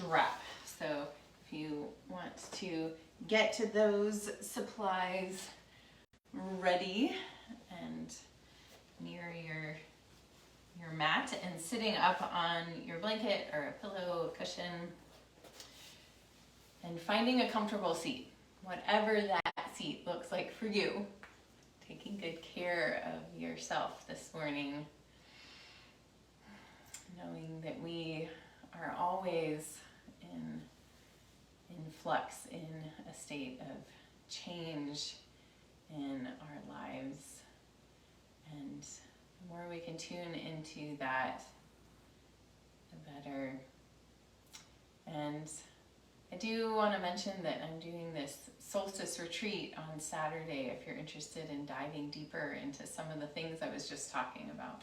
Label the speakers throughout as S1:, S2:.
S1: wrap. So if you want to get to those supplies ready and near your mat and sitting up on your blanket or a pillow, a cushion, and finding a comfortable seat, whatever that seat looks like for you. Taking good care of yourself this morning, knowing that we are always in flux, in a state of change in our lives, and the more we can tune into that, the better. And I do want to mention that I'm doing this solstice retreat on Saturday if you're interested in diving deeper into some of the things I was just talking about.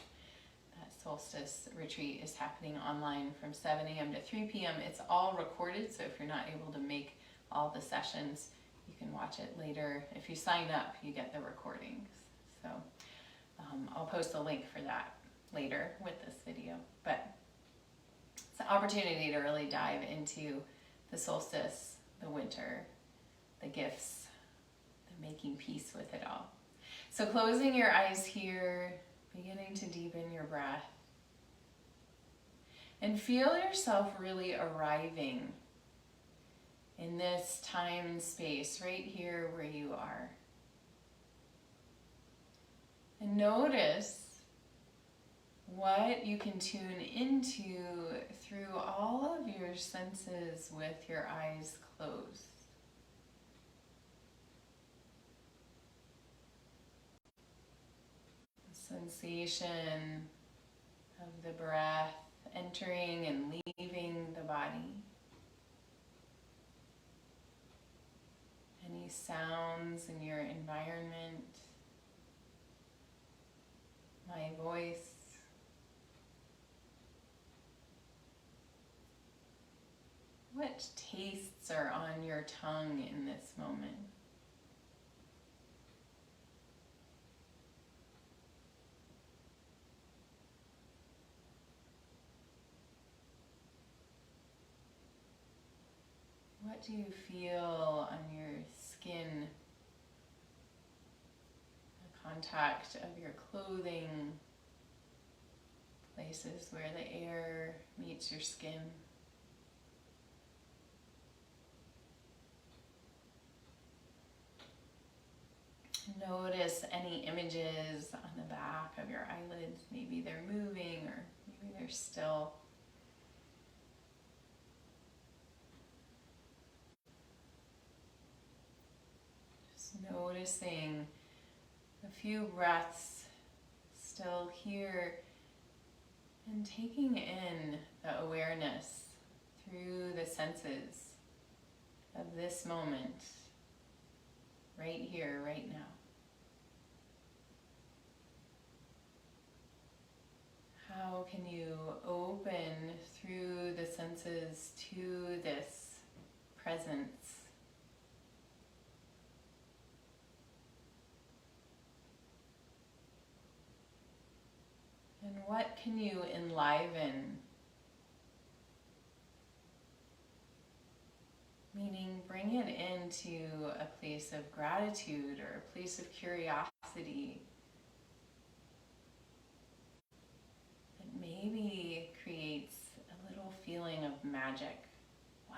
S1: That solstice retreat is happening online from 7 a.m. to 3 p.m. It's all recorded, so if you're not able to make all the sessions, you can watch it later. If you sign up, you get the recordings. So I'll post a link for that later with this video. But it's an opportunity to really dive into the solstice, the winter, the gifts, the making peace with it all. So closing your eyes here, beginning to deepen your breath, and feel yourself really arriving in this time and space right here where you are. And notice what you can tune into through all of your senses with your eyes closed. The sensation of the breath entering and leaving the body. Any sounds in your environment, my voice. What tastes are on your tongue in this moment? What do you feel on your skin? The contact of your clothing, places where the air meets your skin. Notice any images on the back of your eyelids. Maybe they're moving or maybe they're still. Just noticing a few breaths still here and taking in the awareness through the senses of this moment, right here, right now. How can you open through the senses to this presence? And what can you enliven? Meaning bring it into a place of gratitude or a place of curiosity. Maybe creates a little feeling of magic. Wow.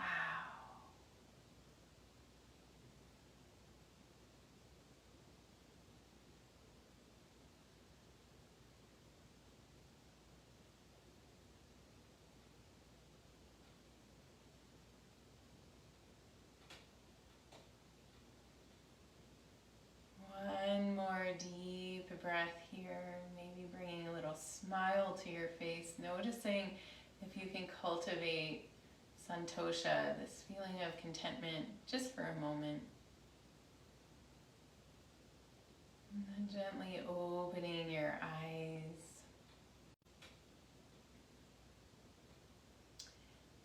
S1: One more deep breath here. Maybe bringing a little smile to your face, noticing if you can cultivate santosha, this feeling of contentment, just for a moment. And then gently opening your eyes.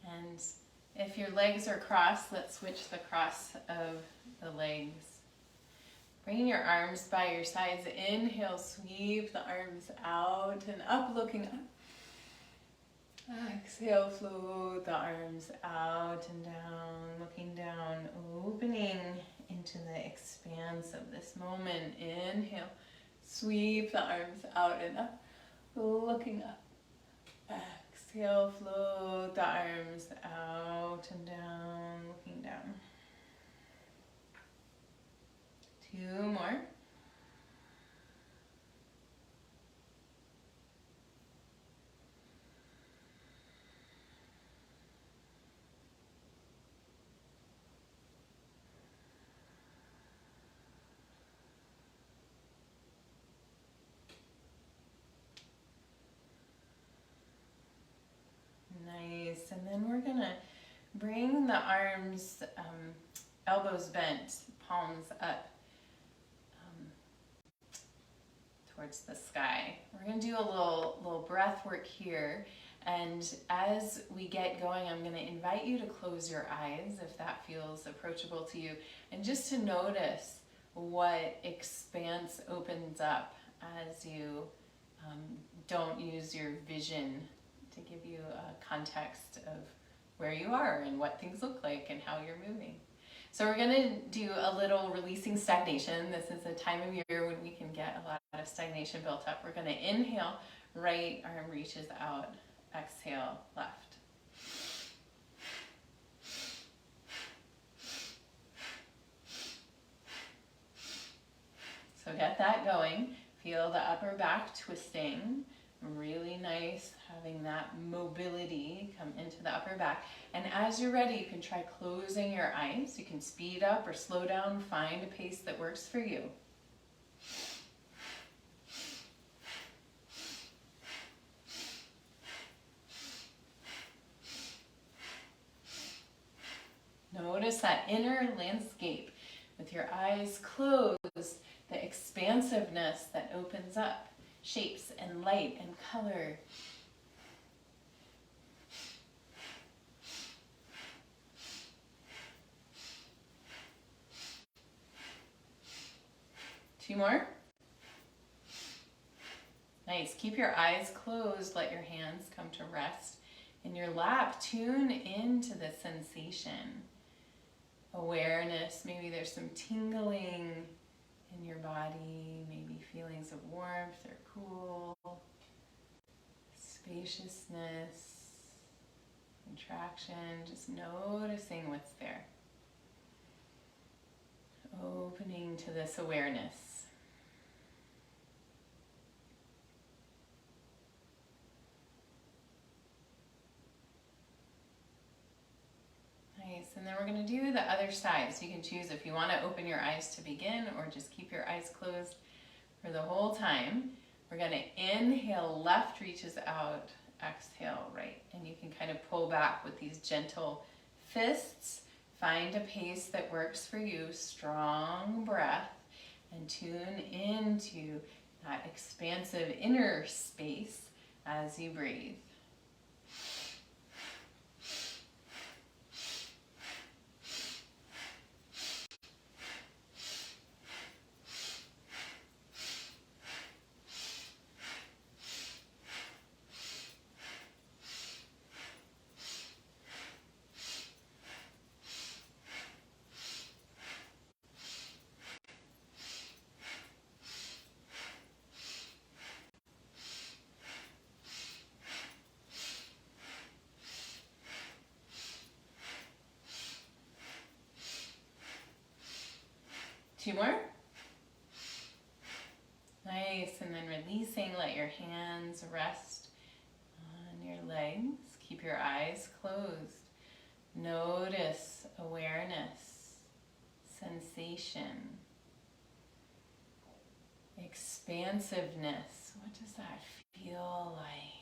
S1: And if your legs are crossed, let's switch the cross of the legs. Bringing your arms by your sides. Inhale, sweep the arms out and up, looking up. Exhale, float the arms out and down, looking down, opening into the expanse of this moment. Inhale, sweep the arms out and up, looking up. Exhale, float the arms out and down, looking down. 2 more. Nice. And then we're gonna bring the arms, elbows bent, palms up towards the sky. We're gonna do a little breath work here. And as we get going, I'm gonna invite you to close your eyes if that feels approachable to you. And just to notice what expanse opens up as you don't use your vision to give you a context of where you are and what things look like and how you're moving. So we're gonna do a little releasing stagnation. This is a time of year when we can get a lot of stagnation built up. We're gonna inhale, right arm reaches out, exhale, left. So get that going. Feel the upper back twisting. Really nice having that mobility come into the upper back. And as you're ready, you can try closing your eyes. You can speed up or slow down, find a pace that works for you. Notice that inner landscape with your eyes closed, the expansiveness that opens up. Shapes and light and color. Two more. Nice. Keep your eyes closed. Let your hands come to rest in your lap. Tune into the sensation. Awareness. Maybe there's some tingling in your body, maybe feelings of warmth or cool, spaciousness, contraction, just noticing what's there. Opening to this awareness. Nice, and then we're going to do the other side. So you can choose if you want to open your eyes to begin or just keep your eyes closed for the whole time. We're going to inhale, left reaches out, exhale, right. And you can kind of pull back with these gentle fists. Find a pace that works for you, strong breath, and tune into that expansive inner space as you breathe. Two more. Nice, and then releasing, let your hands rest on your legs. Keep your eyes closed. Notice awareness, sensation, expansiveness. What does that feel like?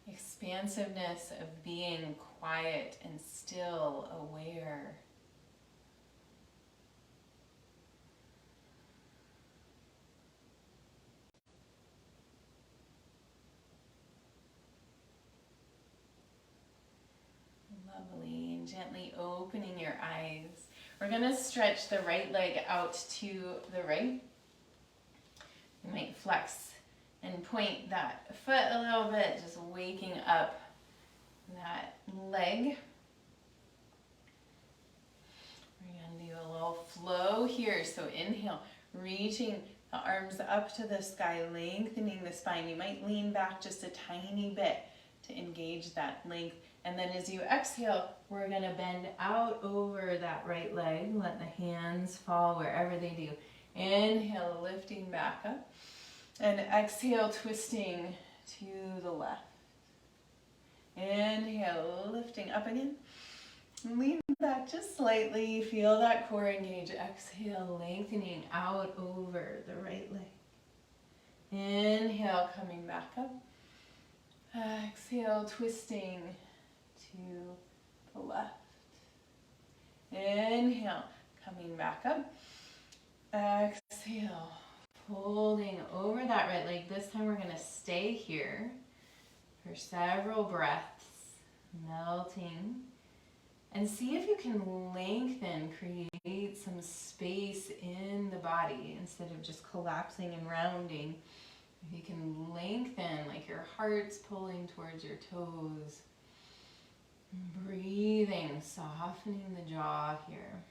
S1: Expansiveness of being quiet and still, aware. Lovely, and gently opening your eyes. We're going to stretch the right leg out to the right. You might flex and point that foot a little bit, just waking up that leg. We're going to do a little flow here. So inhale, reaching the arms up to the sky, lengthening the spine. You might lean back just a tiny bit to engage that length. And then as you exhale, we're going to bend out over that right leg. Let the hands fall wherever they do. Inhale, lifting back up. And exhale, twisting to the left. Inhale, lifting up again. Lean back just slightly. Feel that core engage. Exhale, lengthening out over the right leg. Inhale, coming back up. Exhale, twisting to the left. Inhale, coming back up. Exhale, folding over that right leg. This time we're going to stay here for several breaths, melting. And see if you can lengthen, create some space in the body instead of just collapsing and rounding. If you can lengthen, like your heart's pulling towards your toes. Breathing, softening the jaw here.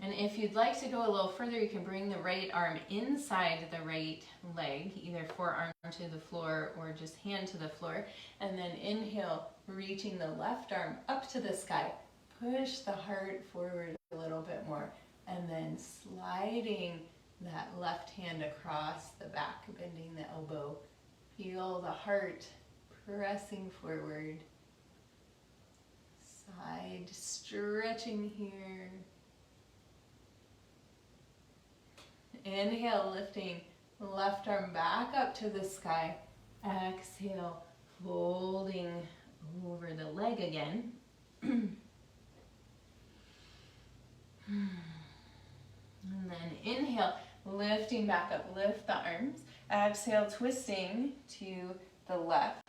S1: And if you'd like to go a little further, you can bring the right arm inside the right leg, either forearm to the floor or just hand to the floor. And then inhale, reaching the left arm up to the sky. Push the heart forward a little bit more. And then sliding that left hand across the back, bending the elbow. Feel the heart pressing forward. Side stretching here. Inhale, lifting the left arm back up to the sky. Exhale, folding over the leg again. And then inhale, lifting back up, lift the arms. Exhale, twisting to the left.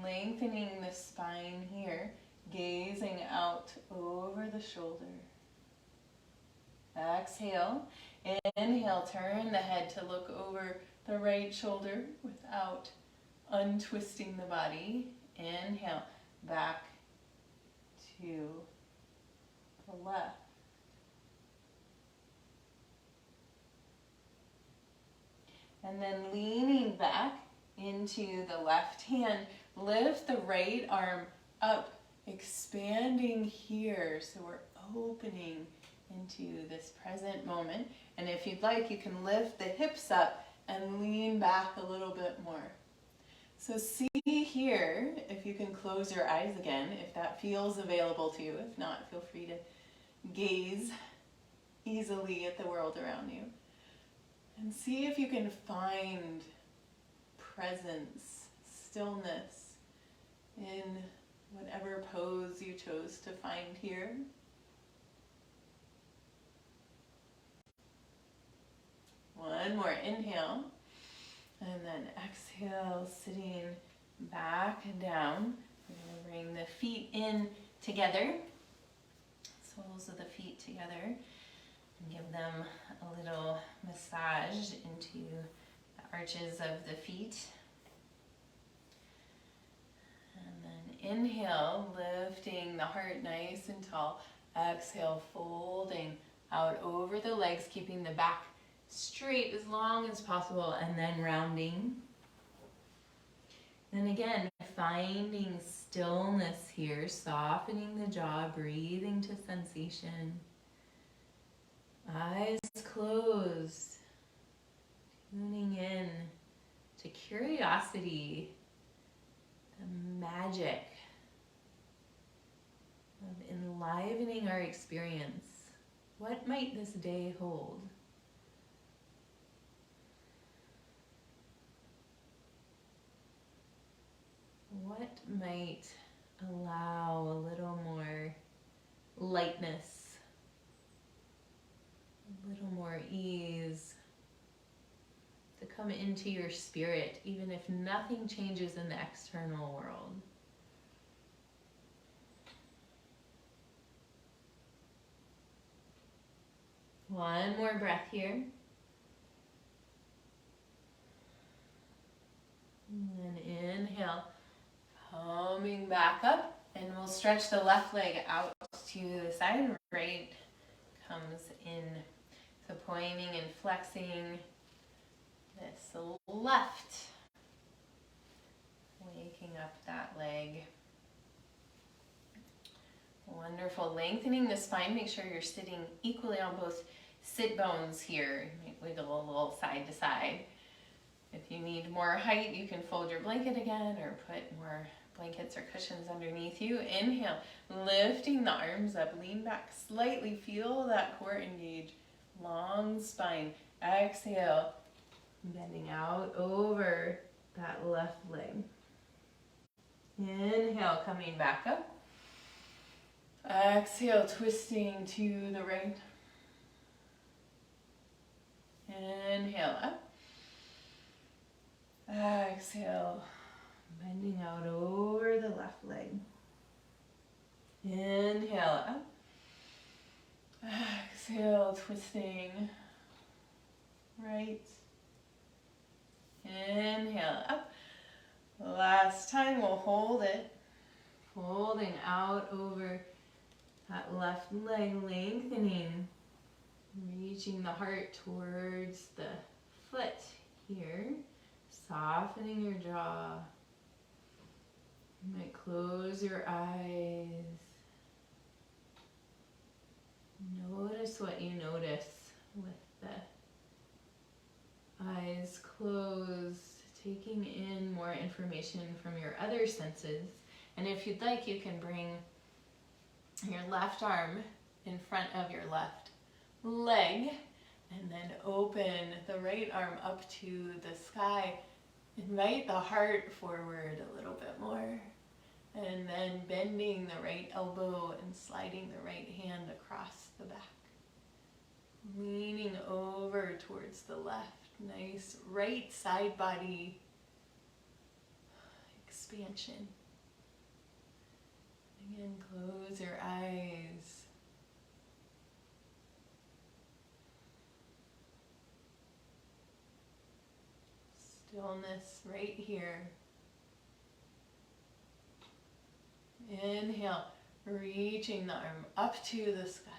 S1: Lengthening the spine here, gazing out over the shoulder. Exhale. Inhale, turn the head to look over the right shoulder without untwisting the body. Inhale, back to the left. And then leaning back into the left hand, lift the right arm up, expanding here. So we're opening into this present moment. And if you'd like, you can lift the hips up and lean back a little bit more. So see here, if you can close your eyes again, if that feels available to you. If not, feel free to gaze easily at the world around you. And see if you can find presence, stillness in whatever pose you chose to find here. One more inhale, and then exhale, sitting back and down. We're going to bring the feet in together, soles of the feet together, and give them a little massage into the arches of the feet. And then inhale, lifting the heart nice and tall. Exhale, folding out over the legs, keeping the back straight as long as possible, and then rounding. Then again, finding stillness here, softening the jaw, breathing to sensation. Eyes closed, tuning in to curiosity, the magic of enlivening our experience. What might this day hold? What might allow a little more lightness, a little more ease to come into your spirit, even if nothing changes in the external world? One more breath here. back up, and we'll stretch the left leg out to the side. Right comes in. So pointing and flexing this left. Waking up that leg. Wonderful. Lengthening the spine. Make sure you're sitting equally on both sit bones here. You might wiggle a little side to side. If you need more height, you can fold your blanket again or put more blankets or cushions underneath you. Inhale, lifting the arms up, lean back slightly, feel that core engage, long spine. Exhale, bending out over that left leg. Inhale, coming back up. Exhale, twisting to the right. Inhale, up. Exhale, bending out over the left leg. Inhale, up. Exhale, twisting. Right. Inhale, up. Last time, we'll hold it. Folding out over that left leg, lengthening. Reaching the heart towards the foot here. Softening your jaw. You might close your eyes. Notice what you notice with the eyes closed, taking in more information from your other senses. And if you'd like, you can bring your left arm in front of your left leg and then open the right arm up to the sky. Invite the heart forward a little bit more, and then bending the right elbow and sliding the right hand across the back. Leaning over towards the left. Nice right side body expansion. Again, close your eyes. Stillness right here. Inhale, reaching the arm up to the sky.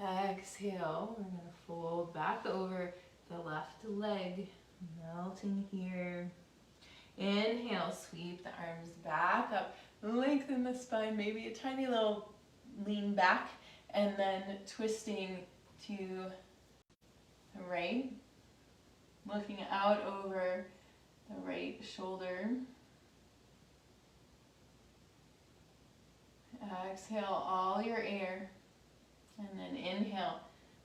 S1: Exhale, we're going to fold back over the left leg, melting here. Inhale, sweep the arms back up, lengthen the spine, maybe a tiny little lean back, and then twisting to the right. Looking out over the right shoulder. Exhale all your air. And then inhale,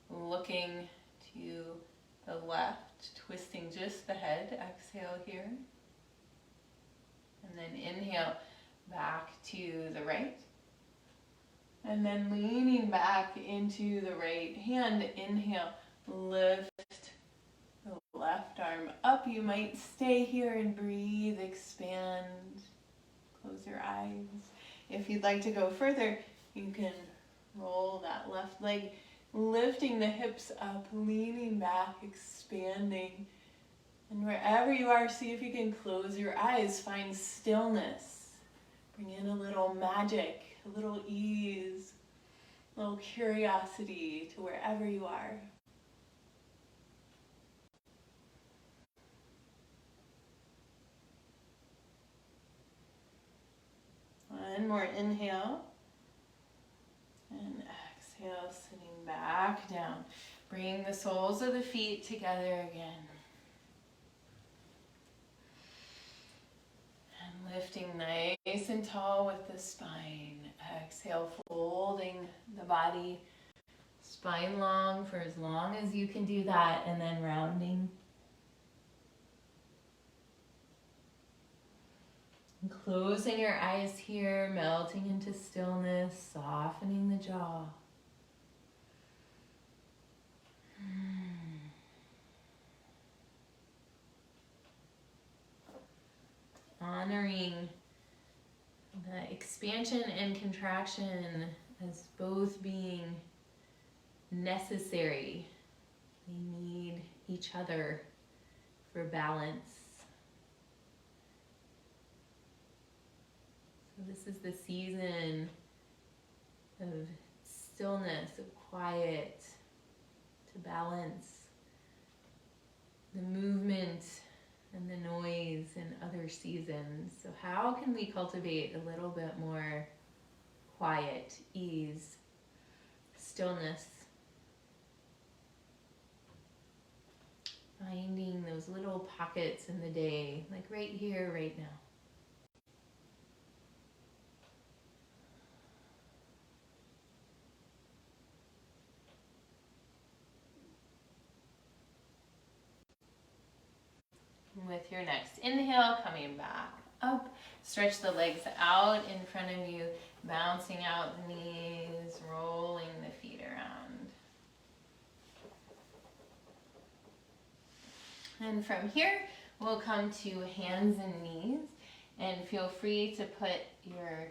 S1: looking to the left, twisting just the head. Exhale here. And then inhale, back to the right. And then leaning back into the right hand. Inhale, lift the left arm up. You might stay here and breathe, expand, close your eyes. If you'd like to go further, you can roll that left leg, lifting the hips up, leaning back, expanding. And wherever you are, see if you can close your eyes, find stillness. Bring in a little magic, a little ease, a little curiosity to wherever you are. One more inhale. And exhale, sitting back down. Bring the soles of the feet together again. And lifting nice and tall with the spine. Exhale, folding the body. Spine long for as long as you can do that, and then rounding. And closing your eyes here, melting into stillness, softening the jaw. Honoring the expansion and contraction as both being necessary. They need each other for balance. So this is the season of stillness, of quiet, to balance the movement and the noise in other seasons. So how can we cultivate a little bit more quiet, ease, stillness? Finding those little pockets in the day, like right here, right now. With your next inhale, coming back up, stretch the legs out in front of you, bouncing out the knees, rolling the feet around. And from here, we'll come to hands and knees, and feel free to put your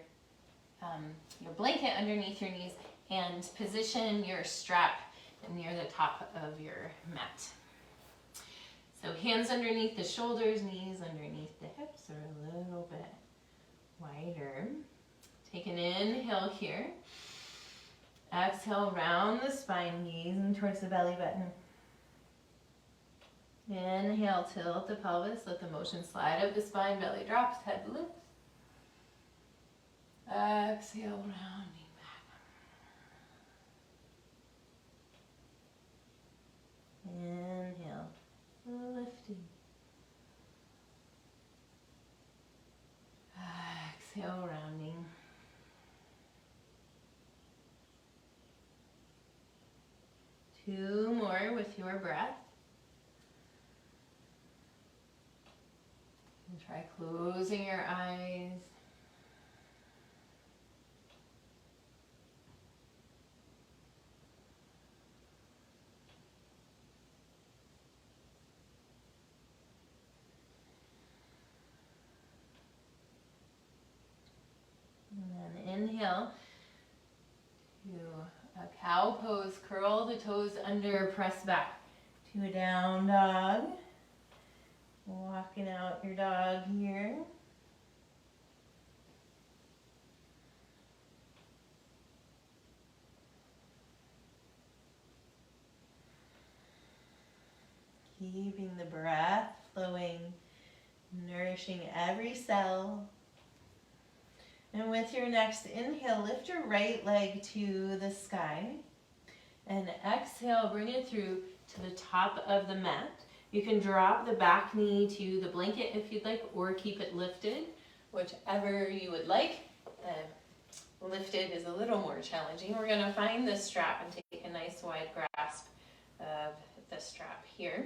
S1: blanket underneath your knees and position your strap near the top of your mat. So hands underneath the shoulders, knees underneath the hips, or a little bit wider. Take an inhale here. Exhale, round the spine, gazing towards the belly button. Inhale, tilt the pelvis, let the motion slide up the spine, belly drops, head lifts. Exhale, rounding back. Inhale, lifting. Exhale, rounding. Two more with your breath. And try closing your eyes. And then inhale to a cow pose. Curl the toes under, press back to a down dog. Walking out your dog here. Keeping the breath flowing, nourishing every cell. And with your next inhale, lift your right leg to the sky. And exhale, bring it through to the top of the mat. You can drop the back knee to the blanket if you'd like, or keep it lifted, whichever you would like. Lifted is a little more challenging. We're going to find the strap and take a nice wide grasp of the strap here.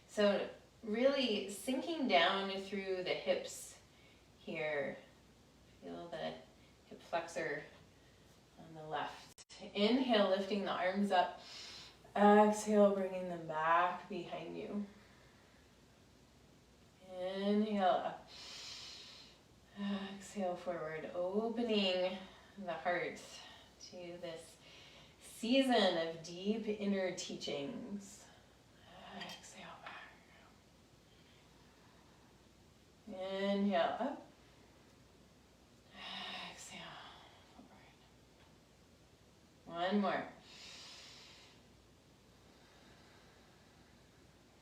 S1: So really sinking down through the hips here. Feel the hip flexor on the left. Inhale, lifting the arms up. Exhale, bringing them back behind you. Inhale up. Exhale forward, opening the heart to this season of deep inner teachings. Exhale back. Inhale up. Exhale forward. One more.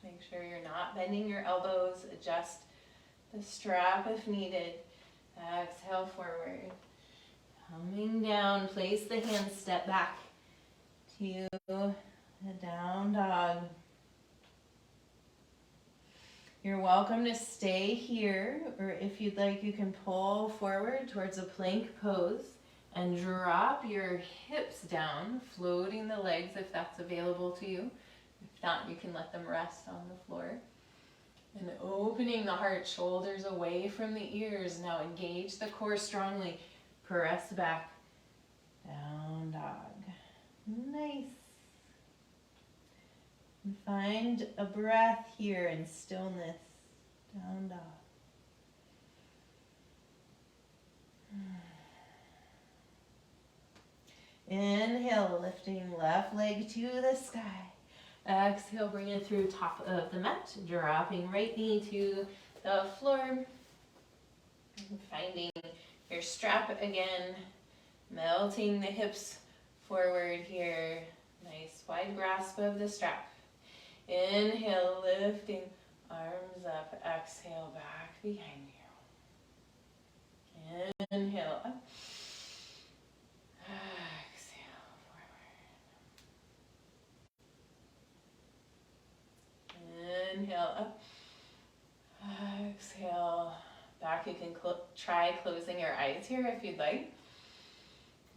S1: Make sure you're not bending your elbows. Adjust the strap if needed. Exhale forward. Coming down, place the hands, step back to the down dog. You're welcome to stay here, or if you'd like, you can pull forward towards a plank pose and drop your hips down, floating the legs if that's available to you. If not, you can let them rest on the floor. And opening the heart, shoulders away from the ears. Now engage the core strongly. Press back. Down dog. Nice. And find a breath here in stillness. Down dog. Inhale, lifting left leg to the sky. Exhale, bring it through top of the mat, dropping right knee to the floor. And finding your strap again, melting the hips forward here. Nice wide grasp of the strap. Inhale, lifting arms up. Exhale, back behind you. Inhale, up. Exhale, forward. Inhale, up. Exhale, back. You can try closing your eyes here if you'd like.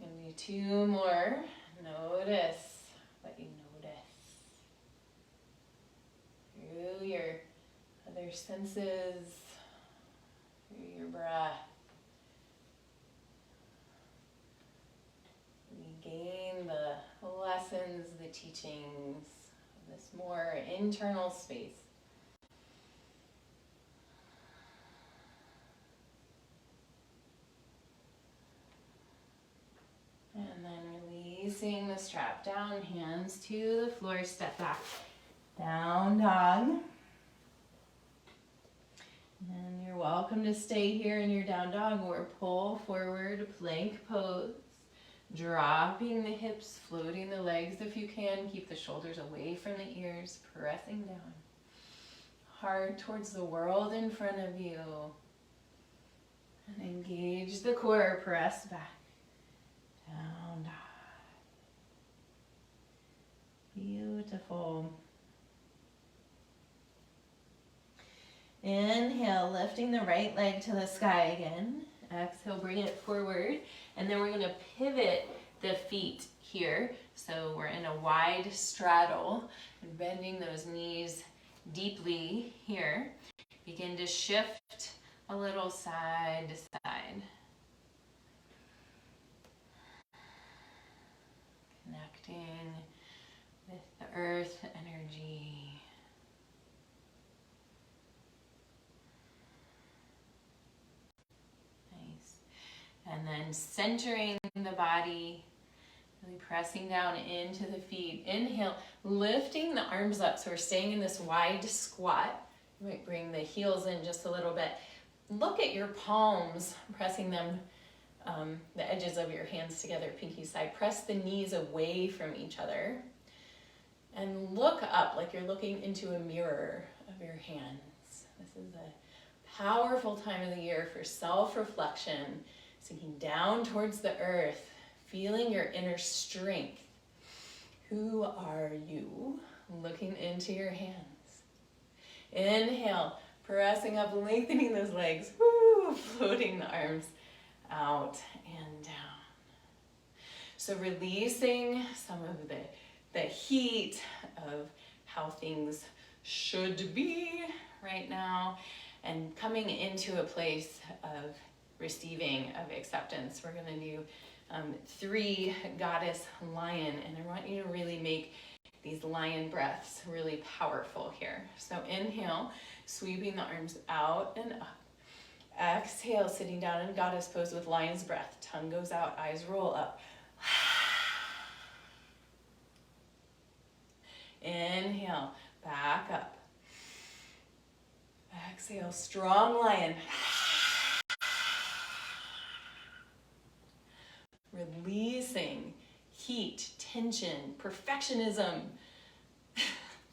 S1: And do 2 more. Notice what you notice through your other senses, through your breath. We gain the lessons, the teachings of this more internal space. And then releasing the strap down, hands to the floor, step back, down dog. And you're welcome to stay here in your down dog or pull forward, plank pose. Dropping the hips, floating the legs if you can. Keep the shoulders away from the ears, pressing down. Heart towards the world in front of you. And engage the core, press back. Down dog. Beautiful. Inhale, lifting the right leg to the sky again. Exhale, bring it forward. And then we're going to pivot the feet here. So we're in a wide straddle and bending those knees deeply here. Begin to shift a little side to side. Connecting with the earth energy. Nice. And then centering the body, really pressing down into the feet. Inhale, lifting the arms up. So we're staying in this wide squat. You might bring the heels in just a little bit. Look at your palms, pressing them, the edges of your hands together, pinky side. Press the knees away from each other. And look up like you're looking into a mirror of your hands. This is a powerful time of the year for self-reflection, sinking down towards the earth, feeling your inner strength. Who are you? Looking into your hands. Inhale, pressing up, lengthening those legs. Woo, floating the arms out and down. So releasing some of the heat of how things should be right now and coming into a place of receiving, of acceptance. We're going to do 3 goddess lion, and I want you to really make these lion breaths really powerful here. So inhale, sweeping the arms out and up. Exhale, sitting down in goddess pose with lion's breath. Tongue goes out, eyes roll up. Inhale, back up. Exhale, strong lion. Releasing heat, tension, perfectionism,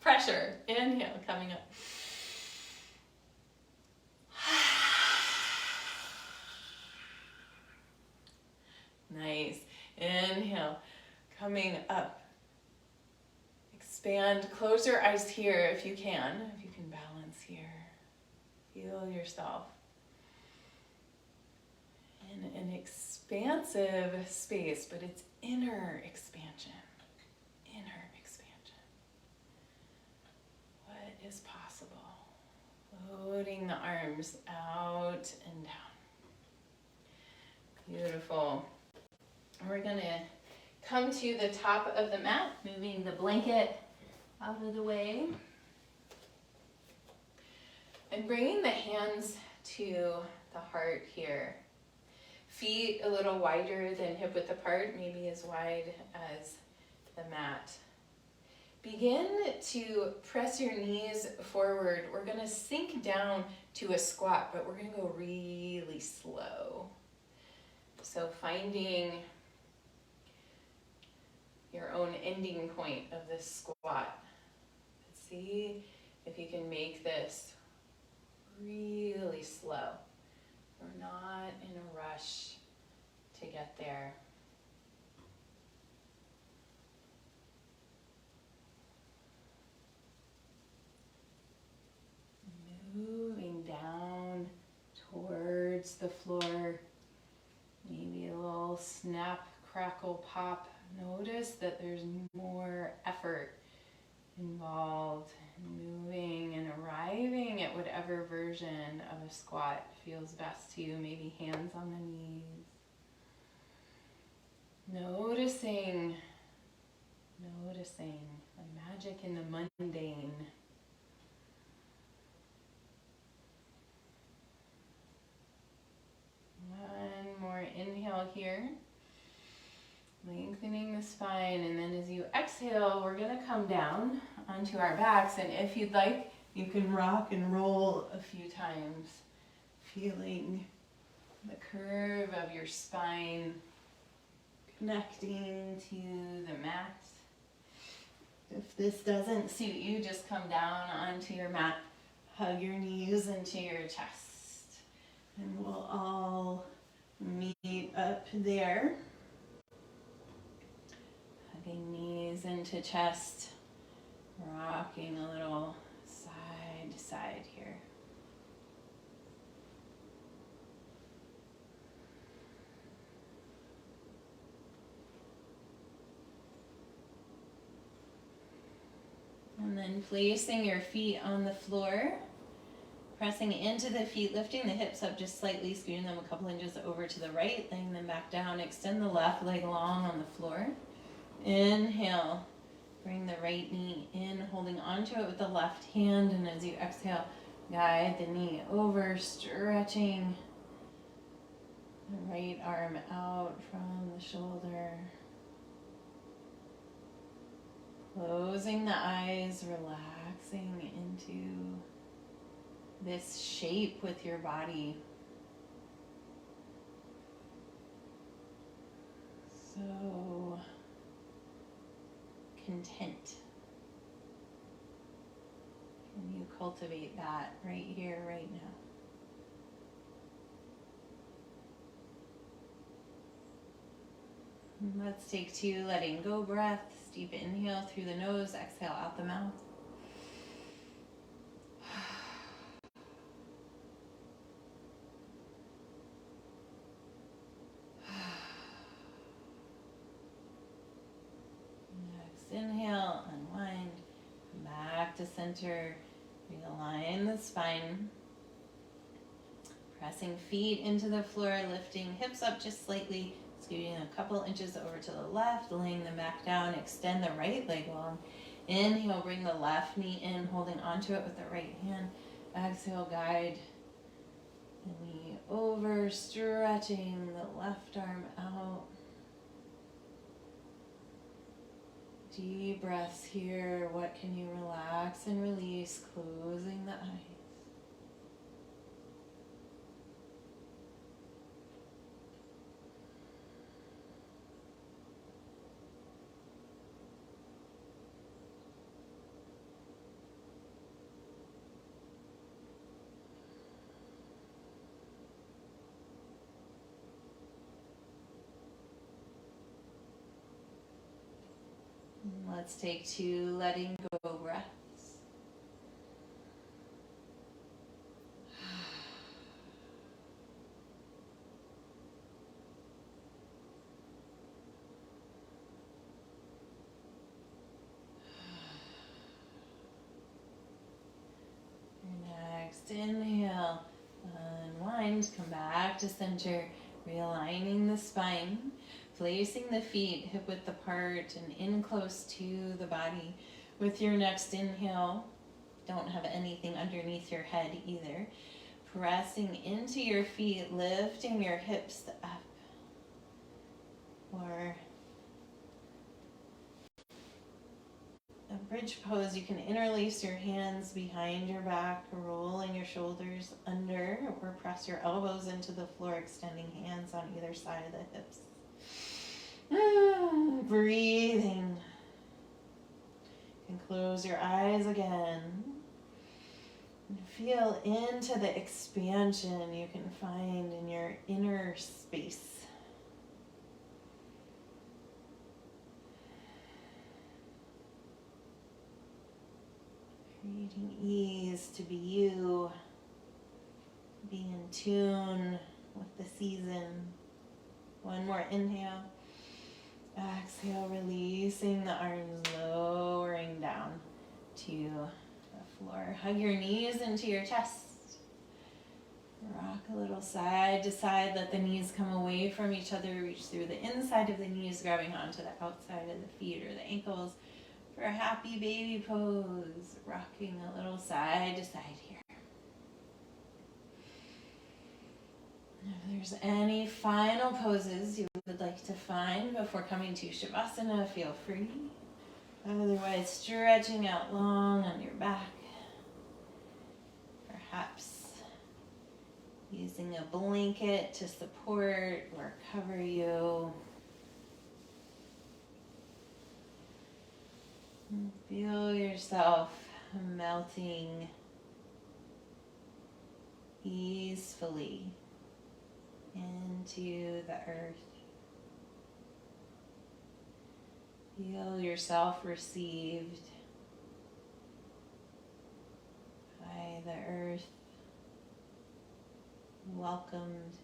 S1: pressure. Inhale, coming up. Nice. Inhale, coming up. Expand, close your eyes here if you can balance here. Feel yourself in an expansive space, but it's inner expansion. Inner expansion. What is possible? Floating the arms out and down. Beautiful. We're going to come to the top of the mat, moving the blanket out of the way. And bringing the hands to the heart here. Feet a little wider than hip width apart, maybe as wide as the mat. Begin to press your knees forward. We're going to sink down to a squat, but we're going to go really slow. So finding your own ending point of this squat. See if you can make this really slow. We're not in a rush to get there. Moving down towards the floor. Maybe a little snap, crackle, pop. Notice that there's more effort involved in moving and arriving at whatever version of a squat feels best to you. Maybe hands on the knees. Noticing the magic in the mundane. One more inhale here. Lengthening the spine, and then as you exhale, we're going to come down onto our backs, and if you'd like, you can rock and roll a few times, feeling the curve of your spine connecting to the mat. If this doesn't suit you, just come down onto your mat, hug your knees into your chest, and we'll all meet up there. Hugging knees into chest, rocking a little side to side here. And then placing your feet on the floor, pressing into the feet, lifting the hips up just slightly, scooting them a couple inches over to the right, laying them back down. Extend the left leg long on the floor. Inhale, bring the right knee in, holding onto it with the left hand, and as you exhale, guide the knee over, stretching the right arm out from the shoulder. Closing the eyes, relaxing into this shape with your body. So content. Can you cultivate that right here, right now? Let's take 2 letting go breaths. Deep inhale through the nose, exhale out the mouth. Next inhale, unwind, come back to center, realign the spine. Pressing feet into the floor, lifting hips up just slightly, scooting a couple inches over to the left, laying them back down, extend the right leg long. Inhale, bring the left knee in, holding onto it with the right hand. Exhale, guide the knee over, stretching the left arm out. Deep breaths here. What can you relax and release? Closing the eyes. Let's take 2 letting go breaths. Next inhale, unwind, come back to center, realigning the spine. Placing the feet hip width apart and in close to the body. With your next inhale, don't have anything underneath your head either. Pressing into your feet, lifting your hips up. Or bridge pose, you can interlace your hands behind your back, rolling your shoulders under, or press your elbows into the floor, extending hands on either side of the hips. Breathing. You can close your eyes again. And feel into the expansion you can find in your inner space. Creating ease to be you, be in tune with the season. One more inhale. Exhale, releasing the arms, lowering down to the floor. Hug your knees into your chest. Rock a little side to side. Let the knees come away from each other. Reach through the inside of the knees, grabbing onto the outside of the feet or the ankles. For a happy baby pose, rocking a little side to side here. If there's any final poses you would like to find before coming to Shavasana, feel free. Otherwise, stretching out long on your back. Perhaps using a blanket to support or cover you. Feel yourself melting easefully into the earth. Feel yourself received by the earth, welcomed.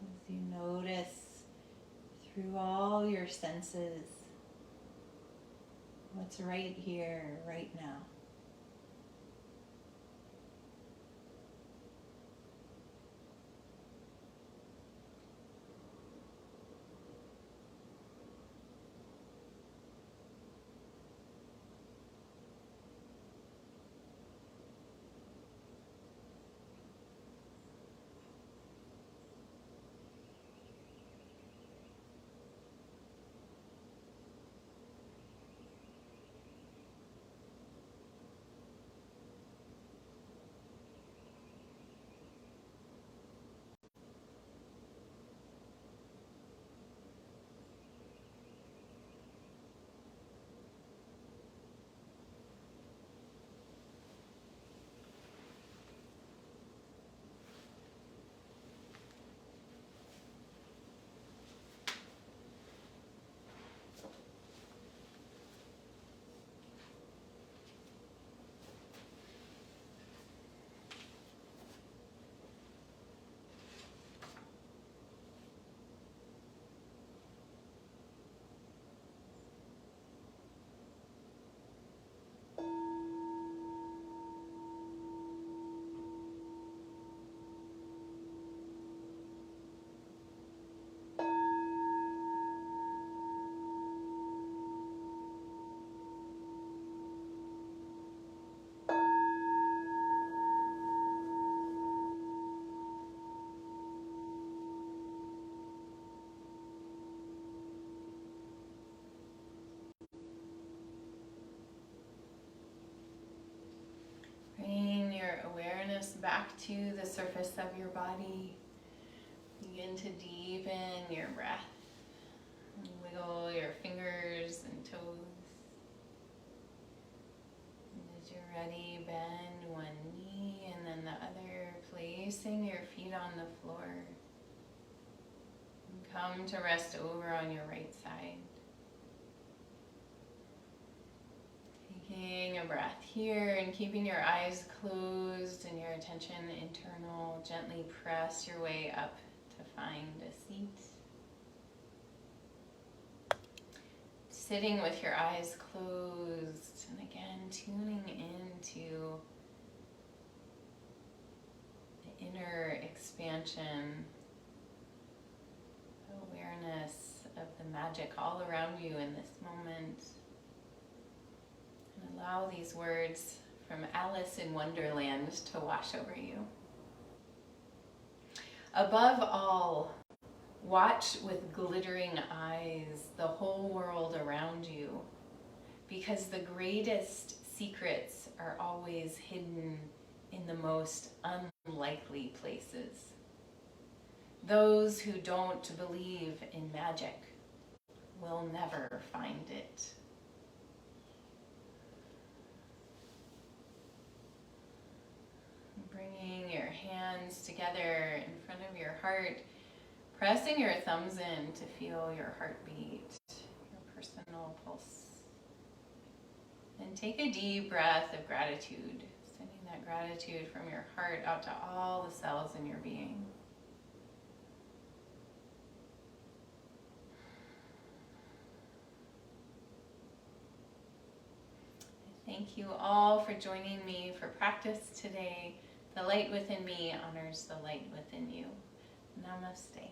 S1: As you notice through all your senses what's right here, right now. Bring your awareness back to the surface of your body. Begin to deepen your breath. Wiggle your fingers and toes. And as you're ready, bend one knee and then the other, placing your feet on the floor. And come to rest over on your right side. Taking a breath here and keeping your eyes closed and your attention internal. Gently press your way up to find a seat. Sitting with your eyes closed and again tuning into the inner expansion, awareness of the magic all around you in this moment. And allow these words from Alice in Wonderland to wash over you. Above all, Watch with glittering eyes the whole world around you, because the greatest secrets are always hidden in the most unlikely places. Those who don't believe in magic will never find it. Bringing your hands together in front of your heart, pressing your thumbs in to feel your heartbeat, your personal pulse. And take a deep breath of gratitude, sending that gratitude from your heart out to all the cells in your being. Thank you all for joining me for practice today. The light within me honors the light within you. Namaste.